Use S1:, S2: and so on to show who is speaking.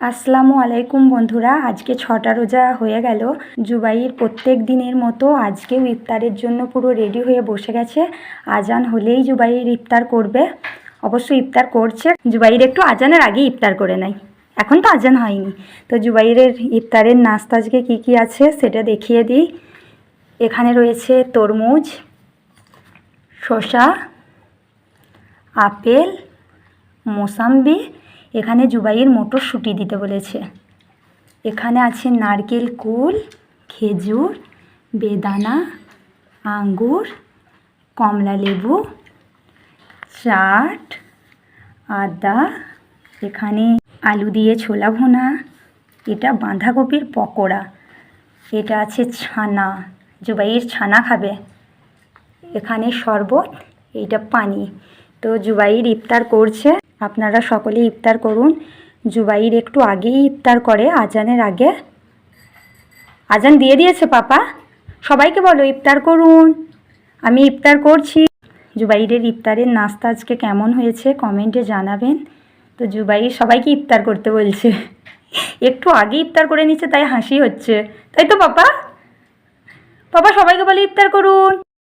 S1: আসসালামু আলাইকুম বন্ধুরা, আজকে 6টা রোজা হয়ে গেল। জুবাইর প্রত্যেক দিনের মতো আজকেও ইফতারের জন্য পুরো রেডি হয়ে বসে গেছে। আজান হলেই জুবাইর ইফতার করবে। অবশ্যই ইফতার করছে। জুবাইর একটু আজানের আগে ইফতার করে নেয়, এখন তো আজান হয়নি। তো জুবাইরের ইফতারের নাস্তা আজকে কী কী আছে সেটা দেখিয়ে দিই। এখানে রয়েছে তরমুজ, শসা, আপেল, মোসাম্বি। এখানে জুবাইর মটরশুঁটি দিতে বলেছে। এখানে আছে নারকেল কুল, খেজুর, বেদানা, আঙ্গুর, কমলা লেবু, চাট, আদা। এখানে আলু দিয়ে ছোলা ভুনা, এটা বাঁধাকপির পকোড়া, এটা আছে ছানা, জুবাইর ছানা খাবে। এখানে শরবত, এইটা পানি। তো জুবাইর ইফতার করছে, আপনারা সকলে ইফতার করুন। জুবাইর একটু আগেই ইফতার করে, আজানের আগে। আজান দিয়ে দিয়েছে পাপা, সবাইকে বলো ইফতার করুন। আমি ইফতার করছি। জুবাইরের ইফতারের নাস্তা আজকে কেমন হয়েছে কমেন্টে জানাবেন। তো জুবাইর সবাইকে ইফতার করতে বলছে, একটু আগে ইফতার করে নিচ্ছে তাই হাসি হচ্ছে, তাই তো পাপা? পাপা সবাইকে বলে ইফতার করুন।